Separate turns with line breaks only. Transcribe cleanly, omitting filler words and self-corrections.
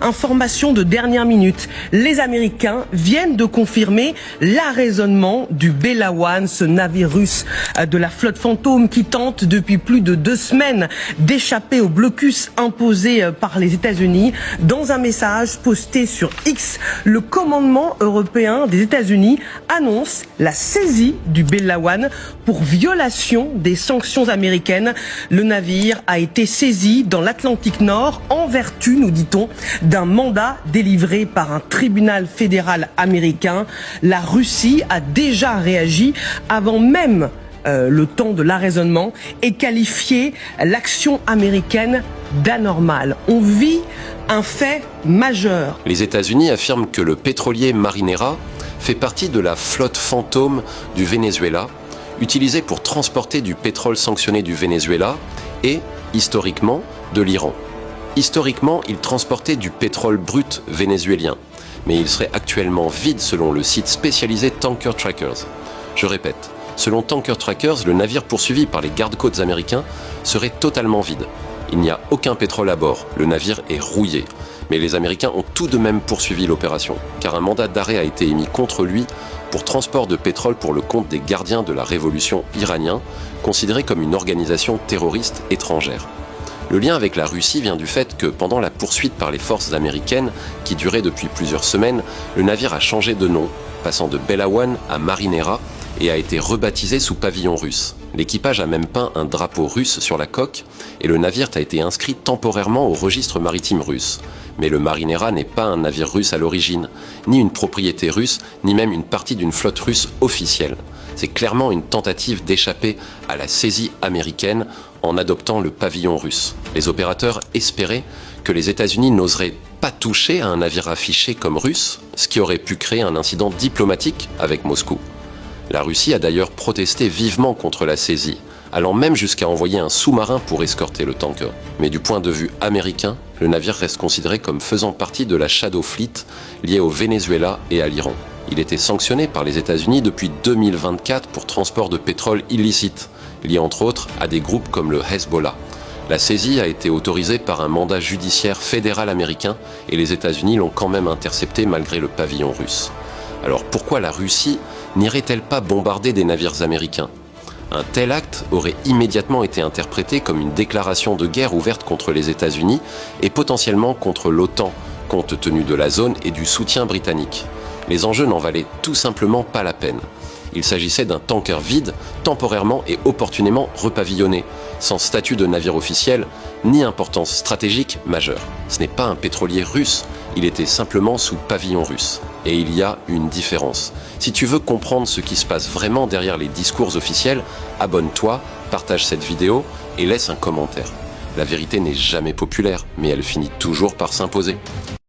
Information de dernière minute. Les Américains viennent de confirmer l'arraisonnement du Belawan, ce navire russe de la flotte fantôme qui tente depuis plus de 2 semaines d'échapper au blocus imposé par les États-Unis. Dans un message posté sur X, le commandement européen des États-Unis annonce la saisie du Belawan pour violation des sanctions américaines. Le navire a été saisi dans l'Atlantique Nord en vertu, nous dit-on, d'un mandat délivré par un tribunal fédéral américain. La Russie a déjà réagi avant même le temps de l'arraisonnement et qualifié l'action américaine d'anormale. On vit un fait majeur.
Les États-Unis affirment que le pétrolier Marinera fait partie de la flotte fantôme du Venezuela, utilisée pour transporter du pétrole sanctionné du Venezuela et, historiquement, de l'Iran. Historiquement, il transportait du pétrole brut vénézuélien, mais il serait actuellement vide selon le site spécialisé Tanker Trackers. Je répète, selon Tanker Trackers, le navire poursuivi par les gardes-côtes américains serait totalement vide. Il n'y a aucun pétrole à bord, le navire est rouillé. Mais les Américains ont tout de même poursuivi l'opération, car un mandat d'arrêt a été émis contre lui pour transport de pétrole pour le compte des gardiens de la révolution iranien, considérés comme une organisation terroriste étrangère. Le lien avec la Russie vient du fait que pendant la poursuite par les forces américaines, qui durait depuis plusieurs semaines, le navire a changé de nom, passant de Belawan à Marinera, et a été rebaptisé sous pavillon russe. L'équipage a même peint un drapeau russe sur la coque et le navire a été inscrit temporairement au registre maritime russe. Mais le Marinera n'est pas un navire russe à l'origine, ni une propriété russe, ni même une partie d'une flotte russe officielle. C'est clairement une tentative d'échapper à la saisie américaine en adoptant le pavillon russe. Les opérateurs espéraient que les États-Unis n'oseraient pas toucher à un navire affiché comme russe, ce qui aurait pu créer un incident diplomatique avec Moscou. La Russie a d'ailleurs protesté vivement contre la saisie, allant même jusqu'à envoyer un sous-marin pour escorter le tanker. Mais du point de vue américain, le navire reste considéré comme faisant partie de la Shadow Fleet liée au Venezuela et à l'Iran. Il était sanctionné par les États-Unis depuis 2024 pour transport de pétrole illicite, lié entre autres à des groupes comme le Hezbollah. La saisie a été autorisée par un mandat judiciaire fédéral américain et les États-Unis l'ont quand même intercepté malgré le pavillon russe. Alors pourquoi la Russie n'irait-elle pas bombarder des navires américains ? Un tel acte aurait immédiatement été interprété comme une déclaration de guerre ouverte contre les États-Unis et potentiellement contre l'OTAN, compte tenu de la zone et du soutien britannique. Les enjeux n'en valaient tout simplement pas la peine. Il s'agissait d'un tanker vide, temporairement et opportunément repavillonné, sans statut de navire officiel, ni importance stratégique majeure. Ce n'est pas un pétrolier russe, il était simplement sous pavillon russe. Et il y a une différence. Si tu veux comprendre ce qui se passe vraiment derrière les discours officiels, abonne-toi, partage cette vidéo et laisse un commentaire. La vérité n'est jamais populaire, mais elle finit toujours par s'imposer.